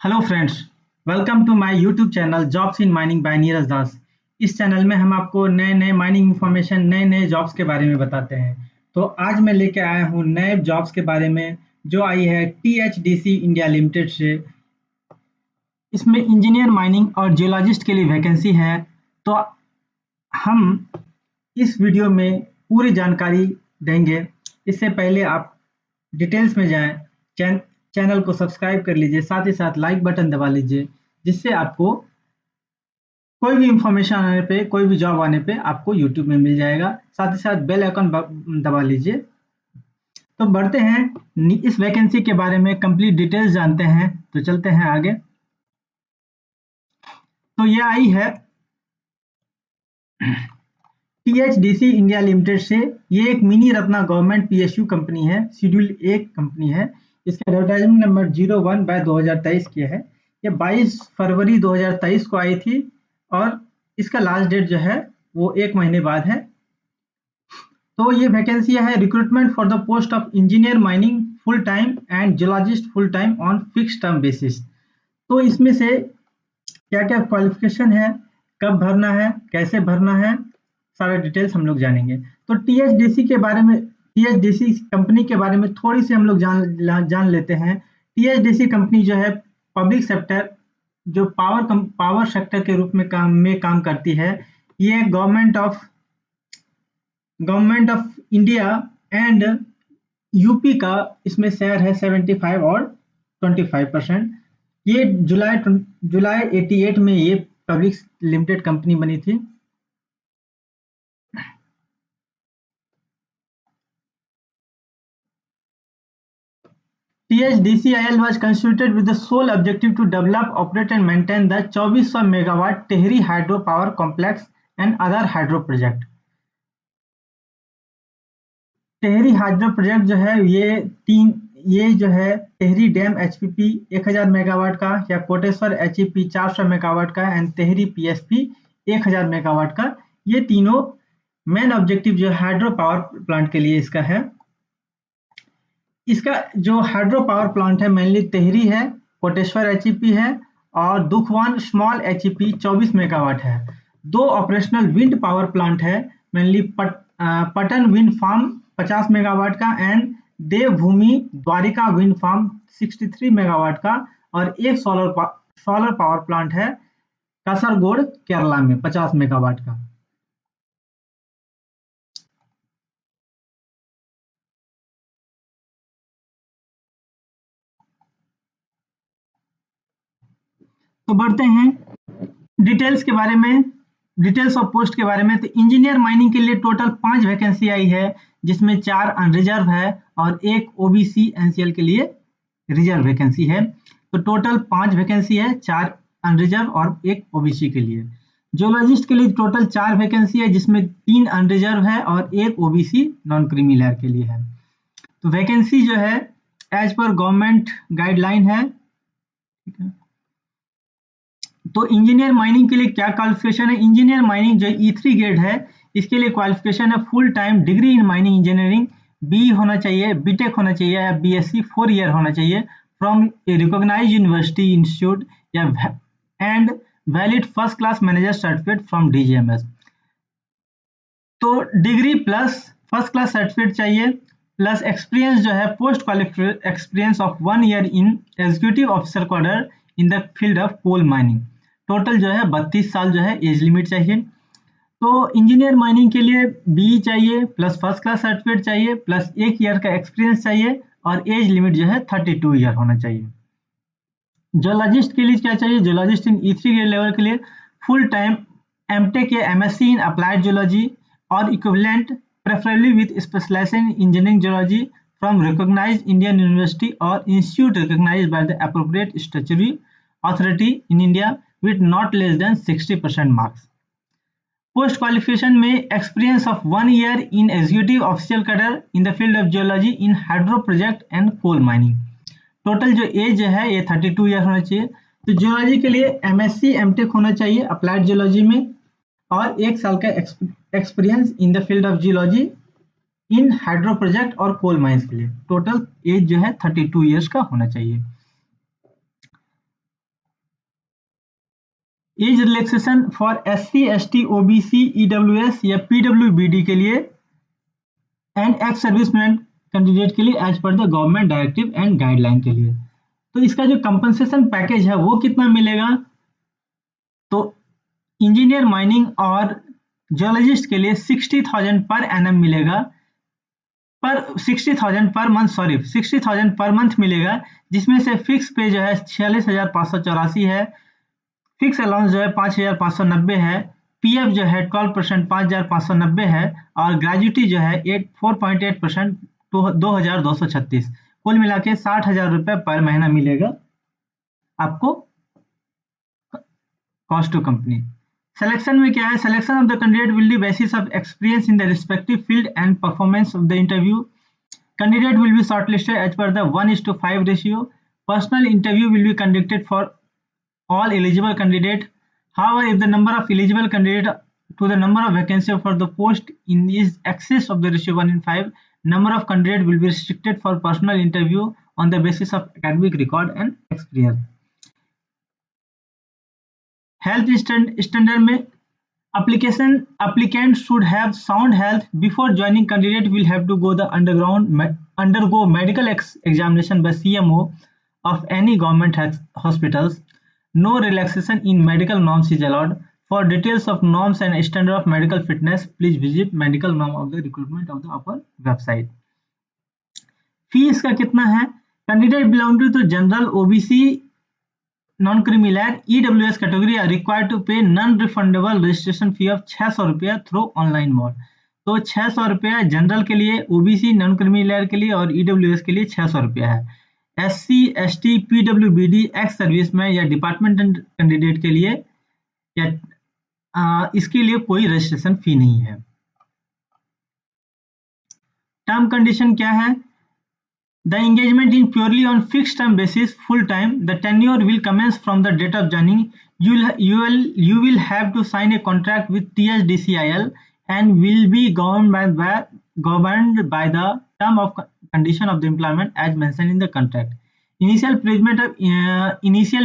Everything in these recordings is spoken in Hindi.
Hello friends, welcome to my YouTube channel jobs in mining by Neeraj Das. इस चैनल में हम आपको नए नए माइनिंग इंफॉर्मेशन, नए नए जॉब्स के बारे में बताते हैं। तो आज मैं लेके आया हूँ नए जॉब्स के बारे में जो आई है THDC इंडिया लिमिटेड से। इसमें इंजीनियर माइनिंग और जियोलॉजिस्ट के लिए वैकेंसी है। तो हम इस वीडियो में पूरी जानकारी देंगे। इससे पहले आप डिटेल्स में जाएं, चैनल को सब्सक्राइब कर लीजिए, साथ ही साथ लाइक बटन दबा लीजिए, जिससे आपको कोई भी इंफॉर्मेशन आने पे, कोई भी जॉब आने पे आपको यूट्यूब में मिल जाएगा। साथ ही साथ बेल आइकन दबा लीजिए। तो बढ़ते हैं इस वैकेंसी के बारे में कंप्लीट डिटेल्स जानते हैं। तो चलते हैं आगे। तो ये आई है THDC इंडिया लिमिटेड से। ये एक mini Ratna government PSU company है, शेड्यूल 1 कंपनी है। इसका एडवर्टाइजमेंट नंबर 01/2023 की है। ये 22 फरवरी 2023 को आई थी और इसका लास्ट डेट जो है वो 1 महीने बाद है। तो ये वैकेंसी है recruitment for the post of engineer mining full time and geologist full time on fix term basis. तो इसमें से क्या क्या क्वालिफिकेशन है, कब भरना है, कैसे भरना है, सारा डिटेल्स हम लोग जानेंगे। तो THDC के बारे में, THDC कंपनी के बारे में थोड़ी सी हम लोग जान लेते हैं। THDC कंपनी जो है पब्लिक सेक्टर, जो पावर सेक्टर के रूप में काम करती है। ये government of India and UP का इसमें शेयर है 75 और 25%। ये जुलाई 88 में ये पब्लिक लिमिटेड कंपनी बनी थी। THDCIL was constituted with the sole objective to develop, operate and maintain the 2400 megawatt Tehri hydro power complex and other hydro project। Tehri hydro project जो है ये जो है टेहरी डैम HPP 1000 मेगावाट का, या कोटेश्वर HEP 400 मेगावाट का एंड टेहरी PSP 1000 मेगावाट का। ये तीनों मेन ऑब्जेक्टिव जो हाइड्रो पावर प्लांट के लिए इसका है। इसका जो हाइड्रो पावर प्लांट है मेनली टेहरी है, कोटेश्वर HEP है और दुखवान स्मॉल HEP 24 मेगावाट है। दो ऑपरेशनल विंड पावर प्लांट है, mainly Patan wind farm 50 megawatt का and Devbhumi Dwarka wind farm 63 megawatt का, और एक सोलर पावर प्लांट है कासरगोड केरला में 50 मेगावाट का। तो बढ़ते हैं डिटेल्स के बारे में, डिटेल्स ऑफ पोस्ट के बारे में। तो इंजीनियर माइनिंग के लिए टोटल 5 वैकेंसी आई है, जिसमें 4 अनरिजर्व है और एक OBC NCL के लिए रिजर्व वैकेंसी है। तो टोटल 5 वैकेंसी है, 4 अनरिजर्व और एक OBC के लिए। जियोलॉजिस्ट के लिए टोटल 4 वैकेंसी है, जिसमें 3 अनरिजर्व है और एक OBC नॉन क्रीमी लेयर के लिए है। तो वैकेंसी जो है एज पर गवर्नमेंट गाइडलाइन है। तो इंजीनियर माइनिंग के लिए क्या क्वालिफिकेशन है? इंजीनियर माइनिंग जो E3 ग्रेड है, इसके लिए क्वालिफिकेशन है full time degree in mining engineering, BE होना चाहिए, BTech होना चाहिए या BSc 4 ईयर होना चाहिए from a recognised university institute, या and valid first class manager certificate from DGMS। तो degree plus first class certificate चाहिए, प्लस एक्सपीरियंस जो है post qualified experience of 1 year in executive officer cadre in the field of coal mining. Total जो है 32 साल जो है एज लिमिट चाहिए। तो इंजीनियर माइनिंग के लिए BE चाहिए, प्लस फर्स्ट क्लास सर्टिफिकेट चाहिए, प्लस 1 ईयर का एक्सपीरियंस चाहिए, और एज लिमिट जो है 32 ईयर होना चाहिए। जियोलॉजिस्ट के लिए क्या चाहिए? जियोलॉजिस्ट इन E3 ग्रेड लेवल के लिए फुल टाइम MTech या MSc इन अप्लाइड जियोलॉजी और equivalent, preferably with specialization in engineering geology from recognized Indian university or institute recognized by the appropriate statutory authority in India with not less than 60% marks। Post qualification में experience of 1 year in executive official cadre in the field of geology in hydro project and coal mining. Total जो एज है ये 32 ईयर होना चाहिए। तो जियोलॉजी के लिए MSc MTech होना चाहिए अप्लाइड जियोलॉजी में, और 1 साल का experience in the field of geology in hydro project और कोल माइंस के लिए। टोटल एज जो है 32 ईयर्स का होना चाहिए। Age relaxation for SC, ST, OBC, EWS या PWBD के लिए एंड एक्स सर्विसमैन कैंडिडेट के लिए as per the government directive and guideline के लिए। तो इसका जो कंपनसेशन पैकेज है वो कितना मिलेगा, तो इंजीनियर माइनिंग और जियोलॉजिस्ट के लिए 60,000 पर एनम मिलेगा, पर 60,000 पर मंथ, 60,000 पर मंथ मिलेगा, जिसमें से फिक्स पे जो है 46,584 है, फिक्स अलाउंस जो है 5,590 है, पीएफ जो है 12% 5,590 है, और ग्रेजुटी जो है 4.8% 2,236। कुल मिला के 60,000 रुपये पर महीना मिलेगा आपको कॉस्ट टू कंपनी। सिलेक्शन में क्या है, selection of the candidate will be basis of experience in the respective field and performance of the interview. Candidate will be shortlisted as per the 1:5 ratio. Personal interview will be conducted for all eligible candidate. However, if the number of eligible candidate to the number of vacancy for the post in is excess of the ratio 1:5, number of candidate will be restricted for personal interview on the basis of academic record and experience. Health standard में applicant should have sound health before joining. Candidate will have to go the undergo medical examination by CMO of any government hospitals. No relaxation in medical norms is allowed. For details of norms and standard of medical fitness, please visit medical norm of the recruitment of the upper website. Fee इसका कितना है, candidate belonging to general, OBC, non-creamy-layer, EWS category are required to pay non-refundable registration fee of 600 रुपया थ्रू ऑनलाइन मोड। तो 600 रुपया जनरल के लिए, OBC, नॉन क्रीमी लेयर के लिए और EWS के लिए 600 रुपया है। SC, ST, PWBD, ex service में या डिपार्टमेंट कैंडिडेट के लिए या इसके लिए कोई रजिस्ट्रेशन फी नहीं है। टर्म कंडीशन क्या है, the engagement is purely on fixed term basis, full time. The tenure will commence from the date of joining. You will have to sign a contract with THDCIL and will be governed by the term of condition of the employment as mentioned in the contract. Initial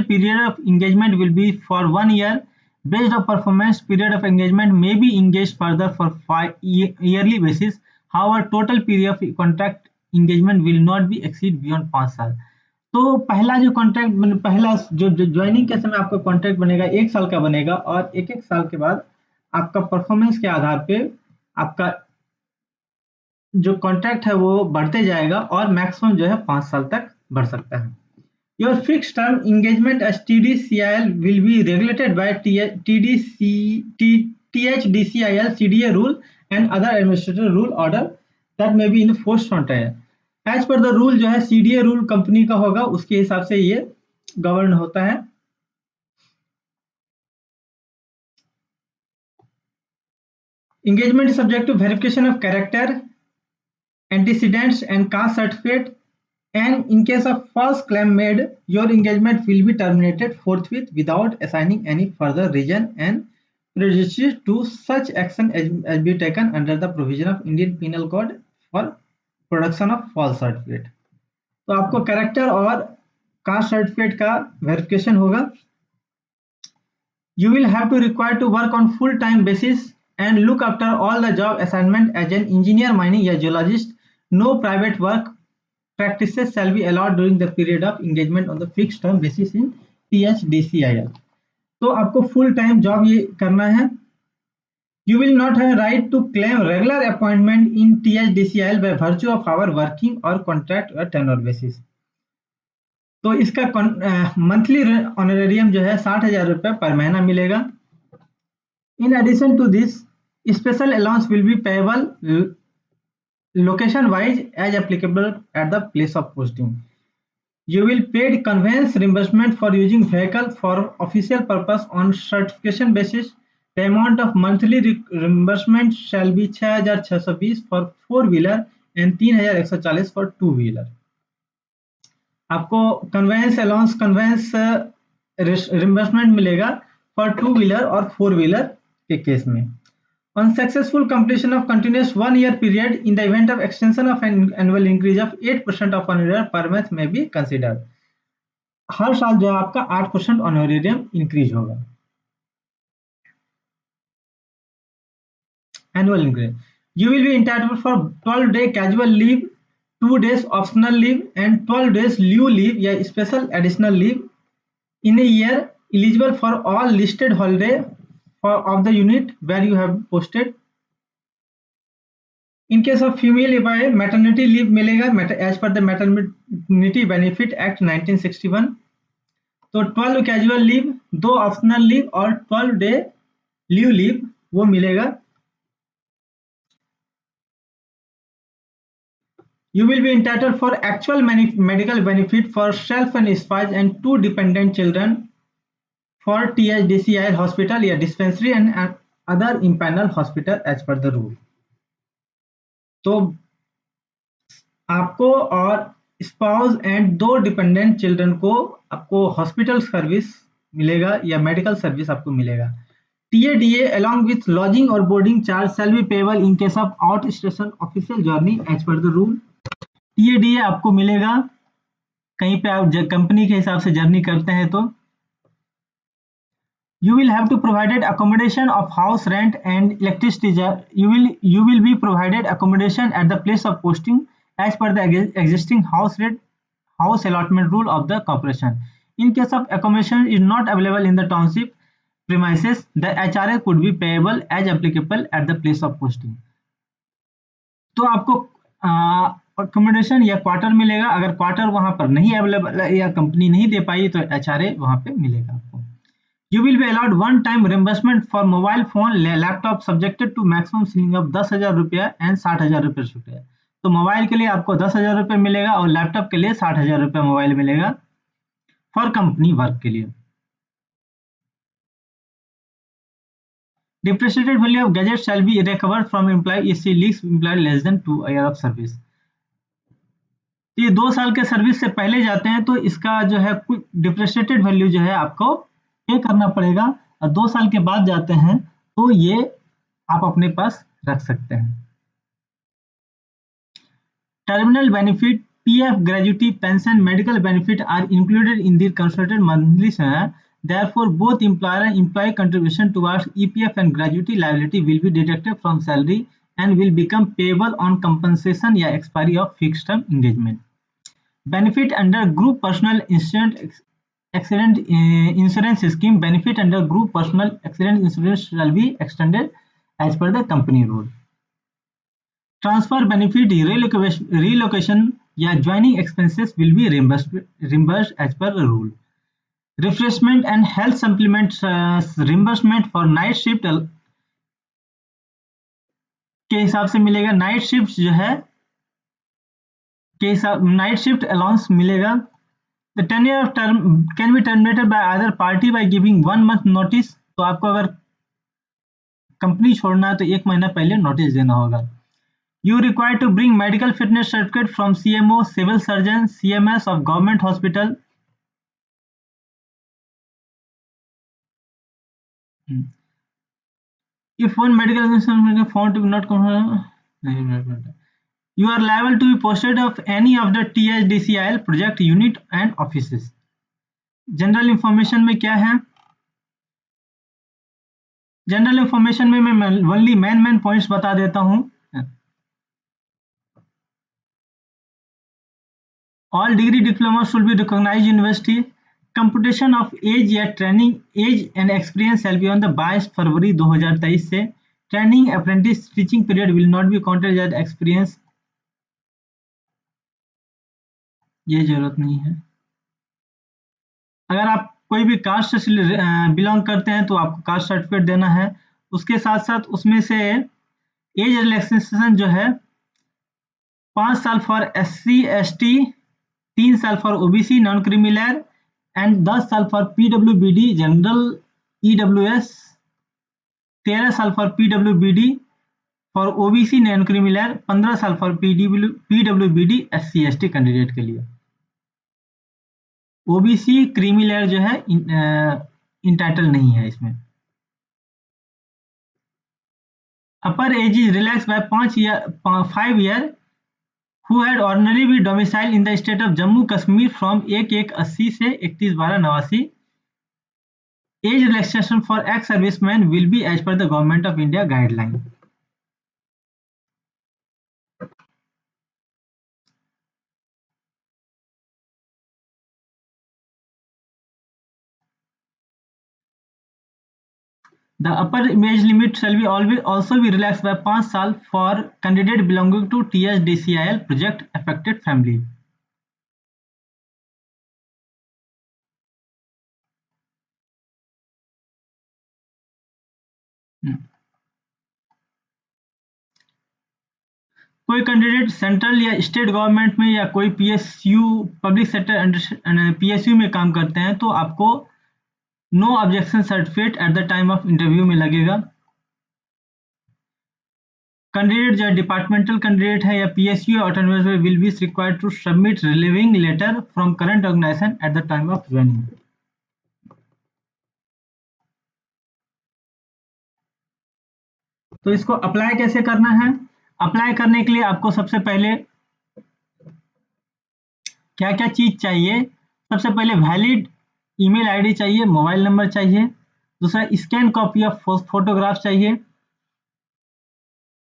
period of engagement will be for 1 year. Based on performance, period of engagement may be engaged further for 5 yearly basis. However, total period of contract engagement will not be exceed beyond 5 साल। तो पहला जो कॉन्ट्रैक्ट, पहला जो ज्वाइनिंग के समय आपका कॉन्ट्रैक्ट बनेगा 1 साल का बनेगा, और एक साल के बाद आपका परफॉर्मेंस के आधार पे आपका जो कॉन्ट्रैक्ट है वो बढ़ते जाएगा और मैक्सिमम जो है 5 साल तक बढ़ सकता है। Your fix term engagement as TDCIL will be regulated by THDCIL CDA rule and other administrative rule order that may be in force front है। एज पर द रूल जो है CDA रूल कंपनी का होगा, उसके हिसाब से ये गवर्न होता है। Engagement is subject to verification of character, antecedents and caste certificate, and in case of false claim made, your engagement will be terminated forthwith without assigning any further reason and prejudice to such action as be taken under the provision of Indian Penal Code for production of false certificate. तो आपको कैरेक्टर और कास्ट सर्टिफिकेट का वेरिफिकेशन होगा। You will have to require to work on full time basis and look after all the job assignment as an engineer mining या geologist. No private work practices shall be allowed during the period of engagement on the fixed term basis in THDCIL। तो आपको फुल टाइम जॉब ये करना है। You will not have right to claim regular appointment in THDCIL by virtue of our working or contract or tenure basis। तो इसका मंथली ऑनरेरियम जो है 60,000 रुपये पर महीना मिलेगा। In addition to this, special allowance will be payable location wise as applicable at the place of posting. You will paid conveyance reimbursement for using vehicle for official purpose on certification basis. The amount of monthly reimbursement shall be 6,620 for 4-wheeler and 3,140 for 2-wheeler। आपको कन्वेंस अलाउंस रिम्बर्समेंट मिलेगा फॉर 2-wheeler और 4-wheeler के केस में। On successful completion of continuous 1 year period, in the event of extension of an annual increase of 8% of honorarium per month may be considered। हर साल जो है आपका 8% ऑनरेरियम इंक्रीज होगा। annual increment. You will be entitled for 12-day casual leave, 2 days optional leave, and 12 days leave leave या special additional leave in a year, eligible for all listed holiday of the unit where you have posted. In case of female by maternity leave मिलेगा as per the Maternity Benefit Act 1961. तो 12 कैजुअल लीव, 2 ऑप्शनल लीव और 12 डे लीव लीव वो मिलेगा. You will be entitled for actual medical benefit for self and spouse and 2 dependent children for THDCIL hospital या dispensary and other impaneled hospital as per the rule. तो आपको और स्पाउस एंड 2 डिपेंडेंट चिल्ड्रन को आपको हॉस्पिटल सर्विस मिलेगा या मेडिकल सर्विस आपको मिलेगा. TADA along with lodging or boarding charge shall be payable in case of out station official journey as per the rule. TADA आपको मिलेगा कहीं पे आप कंपनी के हिसाब से जर्नी करते हैं तो. You will have to provided accommodation of house rent and electricity. You will be provided accommodation at the place of posting as per the existing house allotment rule of the corporation. In case of accommodation is not available in the township premises, the HRA could be payable as applicable at the place of posting. तो आपको अकोमोडेशन या क्वार्टर मिलेगा. अगर क्वार्टर वहां पर नहीं अवेलेबल है या कंपनी नहीं दे पाई तो HRA वहां पे मिलेगा आपको. You will be allowed one-time reimbursement for mobile phone, laptop subjected to maximum ceiling of 10,000 रुपया and 60,000 रुपये छूटे. तो मोबाइल के लिए आपको 10,000 रुपये मिलेगा और लैपटॉप के लिए 60,000 रुपये मोबाइल मिलेगा फॉर कंपनी वर्क के लिए. Depreciated value of gadget shall be recovered from employee if he leaves employee less than 2 years of service. ये 2 साल के सर्विस से पहले जाते हैं तो इसका जो है कुछ डिप्रिशिएटेड वैल्यू जो है आपको पे करना पड़ेगा. और 2 साल के बाद जाते हैं तो ये आप अपने पास रख सकते हैं. Terminal benefit, PF, gratuity, pension, medical benefit are included in the consulted monthly salary. Therefore, both employer and employee contribution towards EPF and gratuity liability will be deducted from salary and will become payable on compensation या expiry of fixed term engagement. Benefit under group personal accident insurance scheme. Benefit under group personal accident insurance shall be extended as per the company rule. Transfer benefit, relocation या joining expenses will be reimbursed as per the rule. Refreshment and health supplement reimbursement for night shift के हिसाब से मिलेगा. नाइट शिफ्ट जो है के हिसाब नाइट शिफ्ट अलाउंस मिलेगा. The tenure of term can be terminated by either party by giving 1 month notice. तो आपको अगर कंपनी छोड़ना है तो 1 महीना पहले नोटिस देना होगा. You require to bring medical fitness certificate from CMO, civil surgeon, CMS of government hospital. If one medical institution found to be not you are liable to be posted of any of the THDCIL project unit and offices. General information में क्या है? जनरल इंफॉर्मेशन में मैं ओनली मेन पॉइंट्स बता देता हूं. All degree diplomas should be recognized university. Computation of age या training age and experience shall be on the 22 फरवरी 2023 से. Training apprentice teaching period will not be counted as experience. ये जरूरत नहीं है. अगर आप कोई भी कास्ट से बिलोंग करते हैं तो आपको कास्ट सर्टिफिकेट देना है. उसके साथ साथ उसमें से एज रिलैक्सेशन जो है 5 साल फॉर SC ST, 3 साल for OBC non creamy layer and 10 साल फॉर PWBD जनरल EWS, 13 साल for PWBD for OBC non creamy layer, 15 साल for PWBD SC ST candidate के लिए. OBC क्रीमी लेयर जो है इंटाइटल नहीं है इसमें. Upper age is relax by 5 year who had ordinarily be domiciled in the state of Jammu Kashmir from 1/1/80 से 31/12/89. Age relaxation for ex-servicemen will be as per the Government of India guideline. The upper age limit shall be always also be relaxed by 5 साल for candidate belonging to THDCIL project affected family. कोई कैंडिडेट सेंट्रल या स्टेट गवर्नमेंट में या कोई पीएसयू पब्लिक सेक्टर पीएसयू में काम करते हैं तो आपको no objection certificate at the time of interview में लगेगा। कैंडिडेट जो डिपार्टमेंटल कैंडिडेट है या PSU autonomous will be required to submit relieving letter from current organisation at the time of joining. तो इसको अप्लाई कैसे करना है? अप्लाई करने के लिए आपको सबसे पहले क्या क्या चीज चाहिए? सबसे पहले वैलिड ईमेल आईडी चाहिए, मोबाइल नंबर चाहिए, दूसरा स्कैन कॉपी ऑफ फोटोग्राफ चाहिए,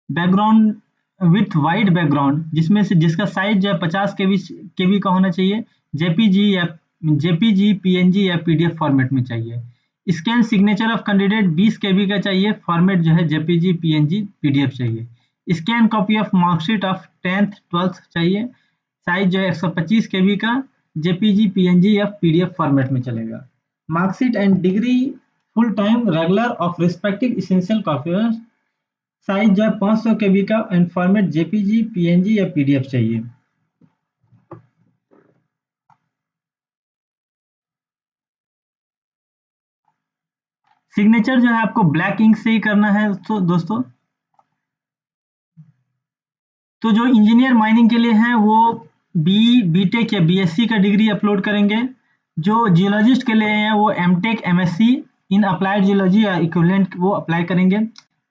बैकग्राउंड विथ वाइड बैकग्राउंड जिसमें से जिसका साइज जो है 50 केबी का होना चाहिए, जेपीजी पीएनजी या पीडीएफ फॉर्मेट में चाहिए। स्कैन सिग्नेचर ऑफ कैंडिडेट 20 केबी का चाहिए, फॉर्मेट जो है जेपीजी पीएनजी पीडीएफ चाहिए। Scan copy of marksheet of 10th 12th चाहिए, साइज जो है 125 केबी का, जेपीजी पीएनजी या पीडीएफ फॉर्मेट में चलेगा। Marksheet and degree full time regular of respective essential copy, size जो है 500 केबी का एंड फॉर्मेट जेपीजी पीएनजी या पीडीएफ चाहिए। सिग्नेचर जो है आपको ब्लैक इंक से ही करना है दोस्तों। तो जो इंजीनियर माइनिंग के लिए हैं वो बीटेक या बीएससी का डिग्री अपलोड करेंगे। जो जियोलॉजिस्ट के लिए हैं वो MTech MSc in applied geology या इक्विवेलेंट वो अप्लाई करेंगे।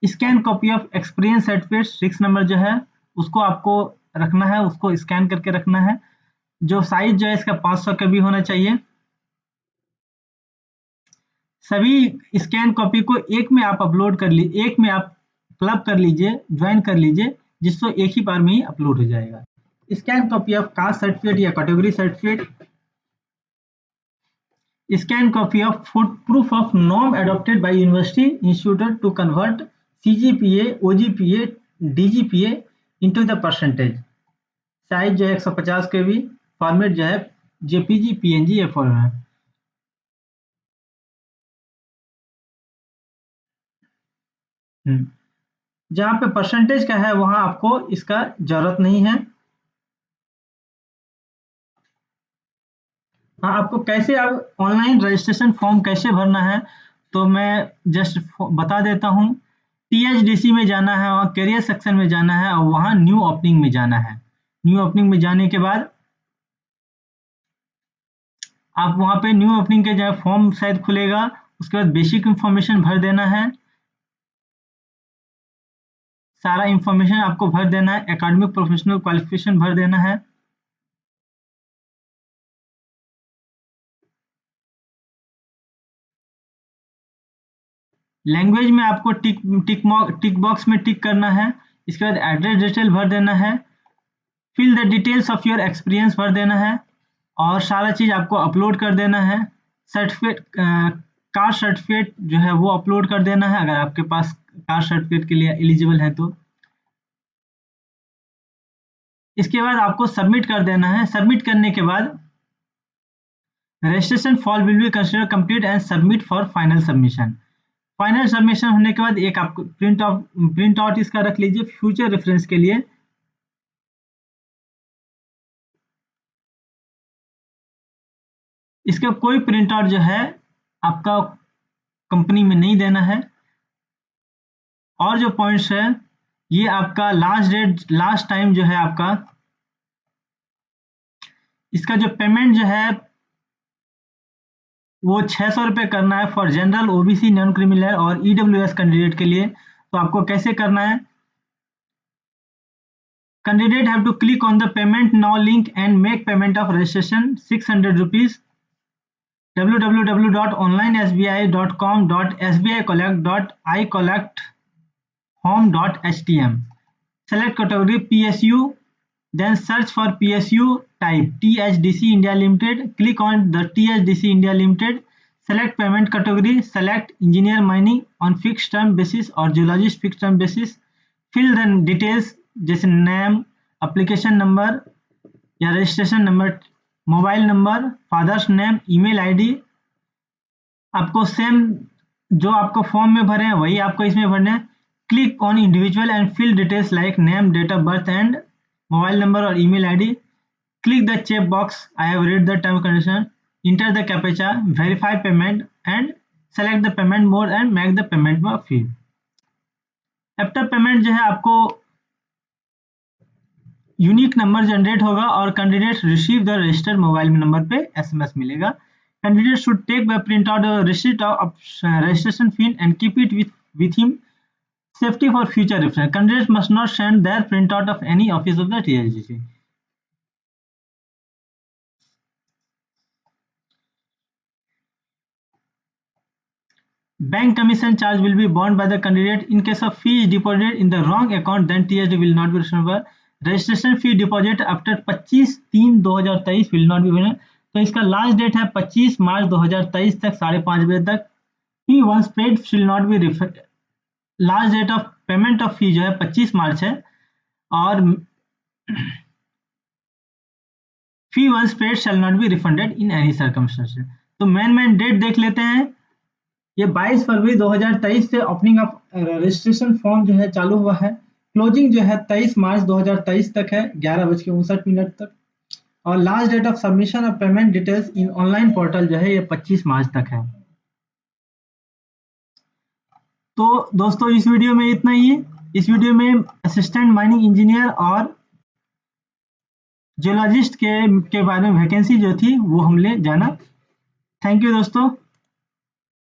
Scan copy of experience certificate 6 number जो है उसको आपको रखना है, उसको स्कैन करके रखना है। जो साइज जो है इसका 500 केबी होना चाहिए। सभी स्कैन कॉपी को एक में आप अपलोड कर लीजिए, एक में आप क्लब कर लीजिए, ज्वाइन कर लीजिए, जिससे एक ही बार में ही अपलोड हो जाएगा। Scan copy of caste certificate या category certificate, scan copy of proof of norm adopted by university institute to convert CGPA OGPA DGPA into the percentage, size जो है 150 केबी, फॉर्मेट जो है जेपीजी पीएनजी या फॉर्मेट। जहाँ पे परसेंटेज का है वहां आपको इसका जरूरत नहीं है। हाँ, आपको कैसे आप ऑनलाइन रजिस्ट्रेशन फॉर्म कैसे भरना है तो मैं जस्ट बता देता हूँ। टीएचडीसी में जाना है और करियर सेक्शन में जाना है और वहाँ न्यू ओपनिंग में जाना है। न्यू ओपनिंग में जाने के बाद आप वहाँ पे न्यू ओपनिंग के जो फॉर्म शायद खुलेगा, उसके बाद बेसिक इंफॉर्मेशन भर देना है, सारा इंफॉर्मेशन आपको भर देना है, एकेडमिक प्रोफेशनल क्वालिफिकेशन भर देना है। लैंग्वेज में आपको टिक बॉक्स में टिक करना है। इसके बाद एड्रेस डिटेल भर देना है, fill the details of your experience भर देना है और सारा चीज़ आपको अपलोड कर देना है। सर्टिफिकेट कास्ट सर्टिफिकेट जो है वो अपलोड कर देना है अगर आपके पास कास्ट सर्टिफिकेट के लिए एलिजिबल है तो। इसके बाद आपको सबमिट कर देना है। सबमिट करने के बाद registration form will be consider complete and submit for final submission. Final submission होने के बाद एक आपको प्रिंट आउट इसका रख लीजिए फ्यूचर रेफरेंस के लिए। इसका कोई प्रिंट आउट जो है आपका कंपनी में नहीं देना है। और जो पॉइंट्स है ये आपका लास्ट टाइम जो है आपका इसका जो पेमेंट जो है वो 600 रुपये करना है for general OBC non criminal और ईडब्ल्यूएस कैंडिडेट के लिए। तो आपको कैसे करना है? Candidate have to click on the payment now link and make payment of registration 600 rupees www.onlinesbi.com.sbicollect.icollecthome.htm. Select category PSU, then search for PSU type THDC India Limited. Click on the THDC India Limited. Select payment category, select engineer mining on fix term basis और geologist fix term basis, fill the details जैसे नेम, एप्लीकेशन नंबर या registration number, mobile number, father's name, email ID. आपको सेम जो आपको फॉर्म में भरे हैं वही आपको इसमें भरना है। Click on individual and fill details like name, date of birth and mobile number और email ID. Click the check box I have read the term condition, enter the CAPTCHA, verify payment and select the payment mode and make the payment fee. After payment जो है आपको यूनिक नंबर जनरेट होगा और candidate receive the registered mobile number पे SMS मिलेगा। Candidate should take the print out receipt of registration fee and keep it with him safety for future reference. Candidates must not send their printout of any office of the TSGC. Bank commission charge will be borne by the candidate in case of fee is deposited in the wrong account, then TSD will not be responsible. Registration fee deposit after 25/3/2023 will not be given. तो इसका लास्ट डेट है 25 मार्च 2023 तक 5:30 बजे तक। Fee once paid shall not be refund. Last date of payment of fee जो है 25 मार्च है और fee once paid shall not be refunded in any circumstances. तो मेन डेट देख लेते हैं। ये 22 फरवरी 2023 से ओपनिंग ऑफ रजिस्ट्रेशन फॉर्म जो है चालू हुआ है। क्लोजिंग जो है 23 मार्च 2023 तक है 11:59 तक और last date of submission of payment details in online portal जो है ये 25 मार्च तक है। तो दोस्तों इस वीडियो में इतना ही। इस वीडियो में असिस्टेंट माइनिंग इंजीनियर और जियोलॉजिस्ट के बारे में वैकेंसी जो थी वो हमने जाना। थैंक यू दोस्तों।